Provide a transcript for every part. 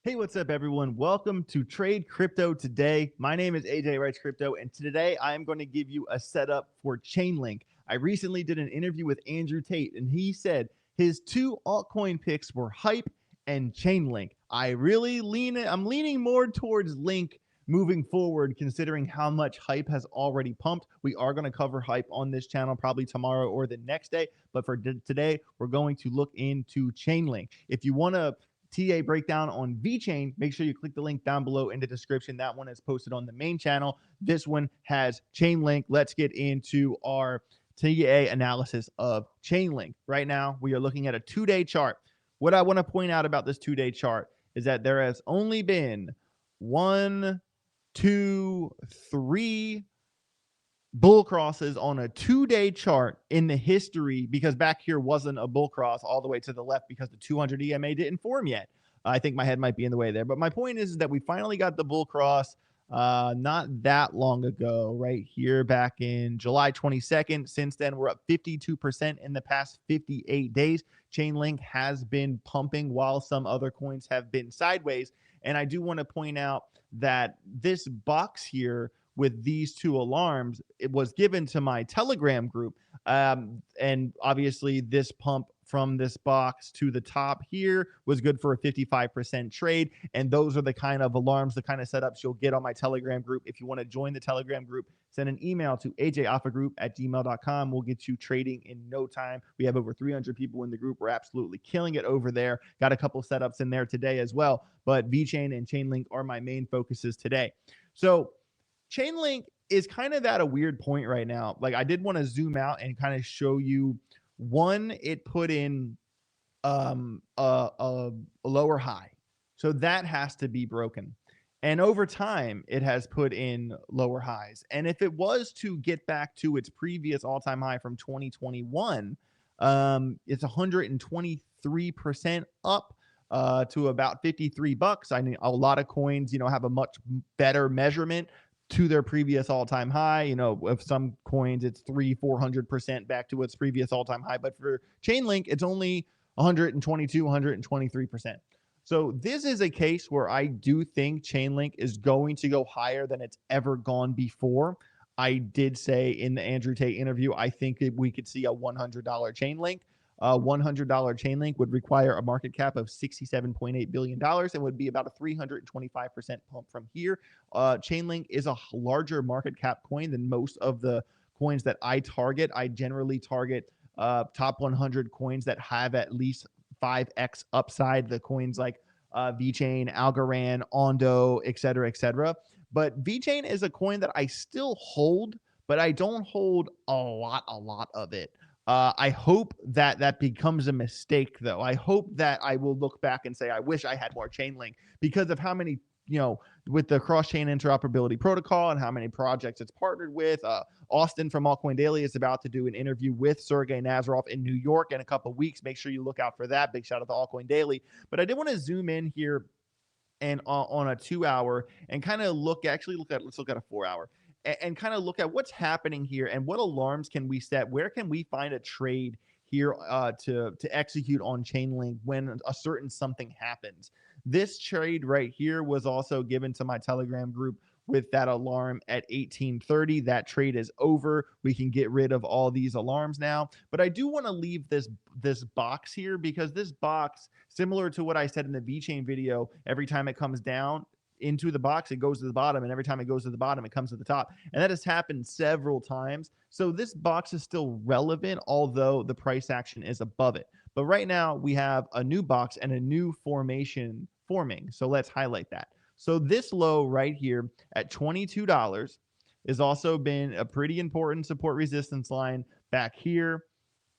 Hey, what's up, everyone? Welcome to Trade Crypto Today. My name is AJ Writes Crypto, and today I am going to give you a setup for Chainlink. I recently did an interview with Andrew Tate, and he said his two altcoin picks were Hype and Chainlink. I'm leaning more towards Link moving forward, considering how much Hype has already pumped. We are going to cover Hype on this channel probably tomorrow or the next day, but for today, we're going to look into Chainlink. If you want to TA breakdown on VeChain, make sure you click the link down below in the description. That one is posted on the main channel. This one has Chainlink. Let's get into our TA analysis of Chainlink. Right now, we are looking at a 2-day chart. What I want to point out about this 2-day chart is that there has only been 1, 2, 3 bull crosses on a 2-day chart in the history, because back here wasn't a bull cross all the way to the left because the 200 EMA didn't form yet. I think my head might be in the way there, but my point is that we finally got the bull cross not that long ago, right here back in July 22nd. Since then, we're up 52% in the past 58 days. Chainlink has been pumping while some other coins have been sideways. And I do want to point out that this box here with these two alarms, it was given to my Telegram group. And obviously this pump from this box to the top here was good for a 55% trade. And those are the kind of alarms, the kind of setups you'll get on my Telegram group. If you want to join the Telegram group, send an email to ajalphagroup@gmail.com. We'll get you trading in no time. We have over 300 people in the group. We're absolutely killing it over there. Got a couple setups in there today as well. But VeChain and Chainlink are my main focuses today. So Chainlink is kind of at a weird point right now. Like, I did want to zoom out and kind of show you one. It put in a lower high, so that has to be broken. And over time, it has put in lower highs. And if it was to get back to its previous all-time high from 2021, it's 123% up to about $53. I mean, a lot of coins, have a much better measurement to their previous all-time high. If some coins, it's 300-400% back to its previous all-time high. But for Chainlink, it's only 122, 123%. So this is a case where I do think Chainlink is going to go higher than it's ever gone before. I did say in the Andrew Tate interview, I think that we could see a $100 Chainlink. $100 Chainlink would require a market cap of $67.8 billion and would be about a 325% pump from here. Chainlink is a larger market cap coin than most of the coins that I target. I generally target top 100 coins that have at least 5x upside. The coins like VeChain, Algorand, Ondo, et cetera. But VeChain is a coin that I still hold, but I don't hold a lot of it. I hope that becomes a mistake, though. I hope that I will look back and say, I wish I had more Chainlink, because of how many, with the cross-chain interoperability protocol and how many projects it's partnered with. Austin from Altcoin Daily is about to do an interview with Sergey Nazarov in New York in a couple of weeks. Make sure you look out for that. Big shout out to Altcoin Daily. But I did want to zoom in here and on a 2-hour and kind of let's look at a 4-hour and kind of look at what's happening here and what alarms can we set. Where can we find a trade here to execute on Chainlink when a certain something happens? This trade right here was also given to my Telegram group with that alarm at 1830. That trade is over. We can get rid of all these alarms now. But I do want to leave this box here, because this box, similar to what I said in the VeChain video, every time it comes down into the box, it goes to the bottom, and every time it goes to the bottom, it comes to the top. And that has happened several times. So this box is still relevant, although the price action is above it. But right now we have a new box and a new formation forming. So let's highlight that. So this low right here at $22 has also been a pretty important support resistance line back here.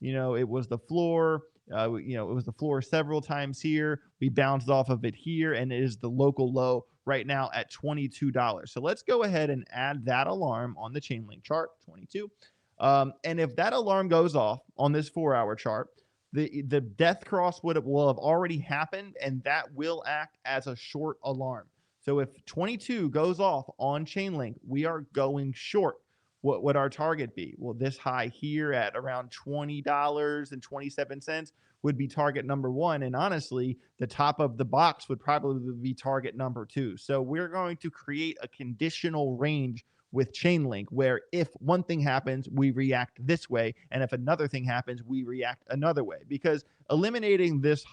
It was the floor. It was the floor several times here. We bounced off of it here, and it is the local low right now at $22. So let's go ahead and add that alarm on the Chainlink chart, 22. And if that alarm goes off on this 4-hour chart, the death cross will have already happened, and that will act as a short alarm. So if 22 goes off on Chainlink, we are going short. What would our target be? Well, this high here at around $20.27 would be target number 1. And honestly, the top of the box would probably be target number 2. So we're going to create a conditional range with Chainlink, where if one thing happens, we react this way, and if another thing happens, we react another way. Because eliminating this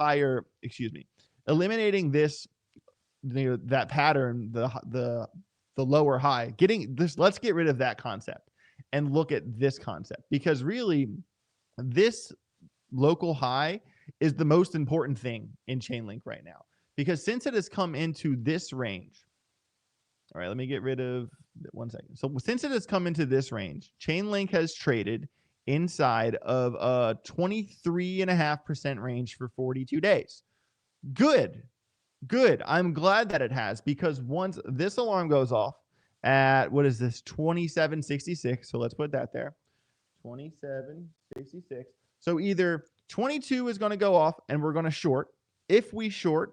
that pattern, the lower high, getting this, let's get rid of that concept and look at this concept, because really this local high is the most important thing in Chainlink right now, because since it has come into this range. All right, let me get rid of 1 second. So since it has come into this range, Chainlink has traded inside of a 23.5% range for 42 days. Good. I'm glad that it has, because once this alarm goes off at, what is this, 27.66. So let's put that there. 27.66. So either 22 is going to go off and we're going to short. If we short,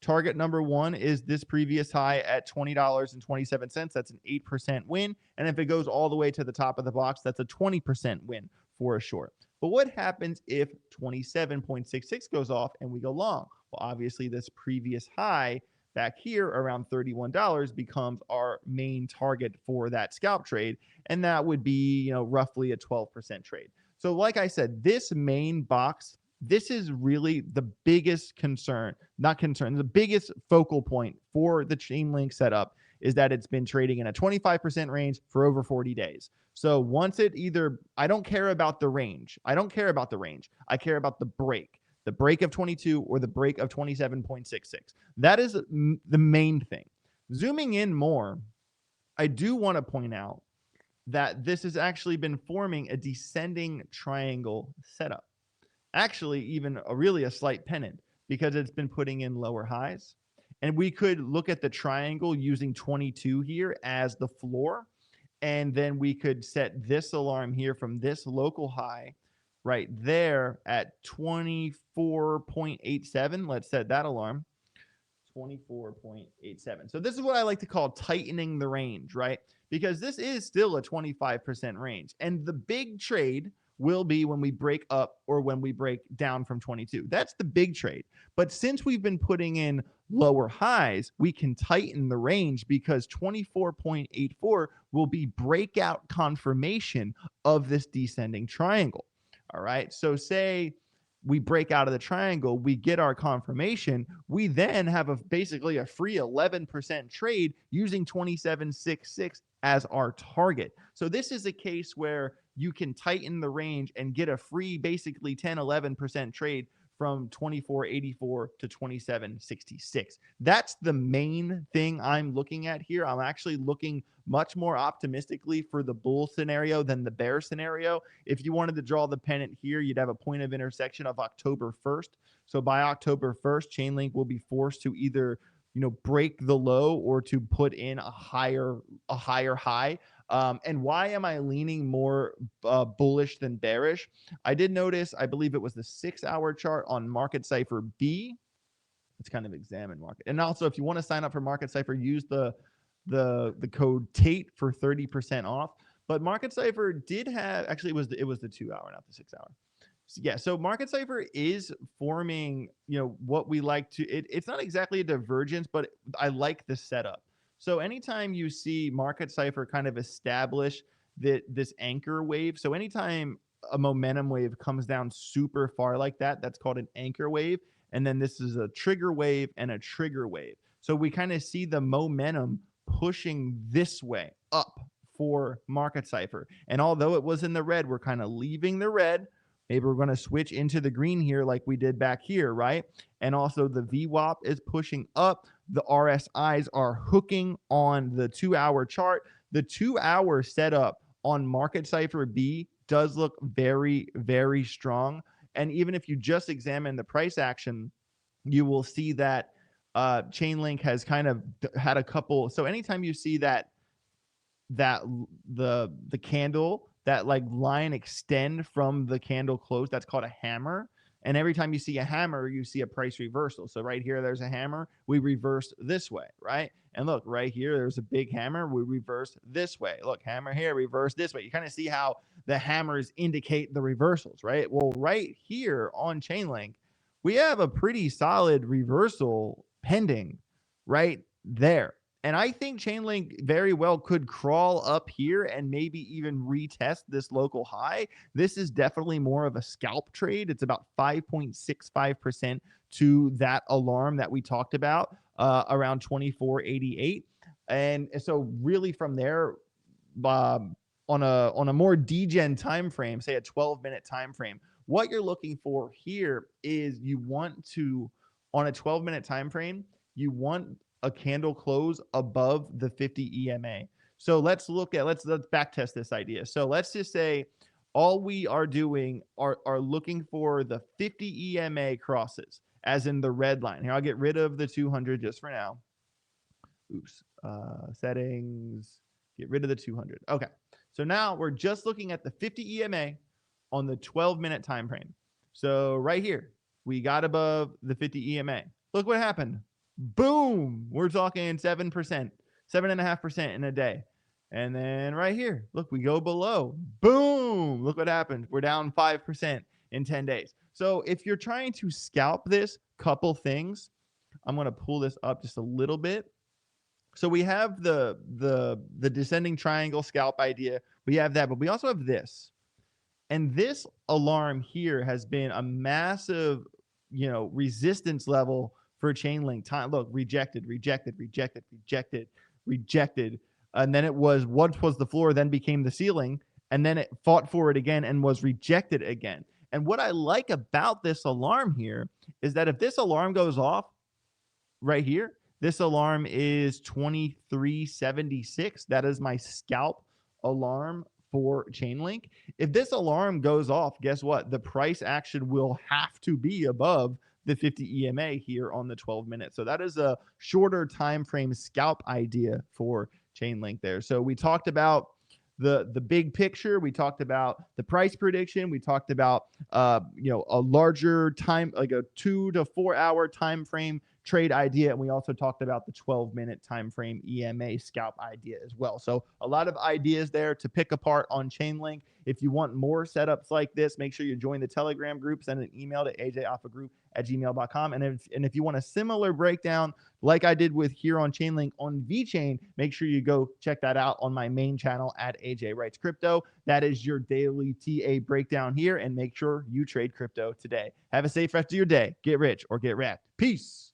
target number 1 is this previous high at $20.27. That's an 8% win. And if it goes all the way to the top of the box, that's a 20% win for a short. But what happens if 27.66 goes off and we go long? Well, obviously this previous high back here around $31 becomes our main target for that scalp trade. And that would be, roughly a 12% trade. So like I said, this main box, this is really the biggest the biggest focal point for the Chainlink setup is that it's been trading in a 25% range for over 40 days. So once it I don't care about the range. I care about the break of 22 or the break of 27.66. That is the main thing. Zooming in more, I do want to point out that this has actually been forming a descending triangle setup. Actually, even a slight pennant, because it's been putting in lower highs. And we could look at the triangle using 22 here as the floor. And then we could set this alarm here from this local high right there at 24.87. Let's set that alarm. 24.87. So this is what I like to call tightening the range, right? Because this is still a 25% range. And the big trade will be when we break up or when we break down from 22. That's the big trade. But since we've been putting in lower highs, we can tighten the range, because 24.84 will be breakout confirmation of this descending triangle. All right. So say we break out of the triangle, we get our confirmation, we then have basically a free 11% trade using 27.66 as our target. So this is a case where you can tighten the range and get a free basically 10-11% trade from 24.84 to 27.66. That's the main thing I'm looking at here. I'm actually looking much more optimistically for the bull scenario than the bear scenario. If you wanted to draw the pennant here, you'd have a point of intersection of October 1st. So by October 1st, Chainlink will be forced to either break the low or to put in a higher high. And why am I leaning more bullish than bearish? I did notice, I believe it was the 6-hour chart on Market Cipher B. Let's kind of examine market. And also, if you want to sign up for Market Cipher, use the code Tate for 30% off. But Market Cipher did have, actually it was the 2-hour, not the 6-hour. Yeah, so Market Cipher is forming, what we like to, it's not exactly a divergence, but I like the setup. So anytime you see Market Cipher kind of establish this anchor wave, so anytime a momentum wave comes down super far like that, that's called an anchor wave. And then this is a trigger wave and a trigger wave. So we kind of see the momentum pushing this way up for Market Cipher. And although it was in the red, we're kind of leaving the red. Maybe we're going to switch into the green here like we did back here, right? And also the VWAP is pushing up. The RSIs are hooking on the 2-hour chart. The 2-hour setup on Market Cipher B does look very, very strong. And even if you just examine the price action, you will see that Chainlink has kind of had a couple. So anytime you see that the candle, that like line extend from the candle close, that's called a hammer. And every time you see a hammer, you see a price reversal. So right here, there's a hammer. We reversed this way, right? And look, right here, there's a big hammer. We reverse this way. Look, hammer here, reverse this way. You kind of see how the hammers indicate the reversals, right? Well, right here on Chainlink, we have a pretty solid reversal pending right there. And I think Chainlink very well could crawl up here and maybe even retest this local high. This is definitely more of a scalp trade. It's about 5.65% to that alarm that we talked about around 2488. And so really from there, on a more degen time frame, say a 12-minute time frame, what you're looking for here is you want to, on a 12-minute time frame, you want a candle close above the 50 EMA. So let's back test this idea. So let's just say all we are doing are looking for the 50 EMA crosses, as in the red line. Here, I'll get rid of the 200 just for now. Oops. Settings, get rid of the 200. Okay. So now we're just looking at the 50 EMA on the 12-minute time frame. So right here, we got above the 50 EMA. Look what happened. Boom. We're talking 7%, 7.5% in a day. And then right here, look, we go below. Boom. Look what happened. We're down 5% in 10 days. So if you're trying to scalp this, couple things, I'm going to pull this up just a little bit. So we have the descending triangle scalp idea. We have that, but we also have this. And this alarm here has been a massive, resistance level for Chainlink. Time, look, rejected. And then it was what was the floor, then became the ceiling, and then it fought for it again and was rejected again. And what I like about this alarm here is that if this alarm goes off right here, this alarm is 2376. That is my scalp alarm for Chainlink. If this alarm goes off, guess what? The price action will have to be above the 50 EMA here on the 12 minutes. So that is a shorter time frame scalp idea for Chainlink there. So we talked about the big picture. We talked about the price prediction. We talked about a larger time, like a 2 to 4 hour time frame trade idea, and we also talked about the 12-minute time frame EMA scalp idea as well. So a lot of ideas there to pick apart on Chainlink. If you want more setups like this, make sure you join the Telegram group. Send an email to ajalphagroup@gmail.com. And if you want a similar breakdown like I did with here on Chainlink on VeChain, make sure you go check that out on my main channel at AJ Writes Crypto. That is your daily TA breakdown here, and make sure you trade crypto today. Have a safe rest of your day. Get rich or get wrecked. Peace.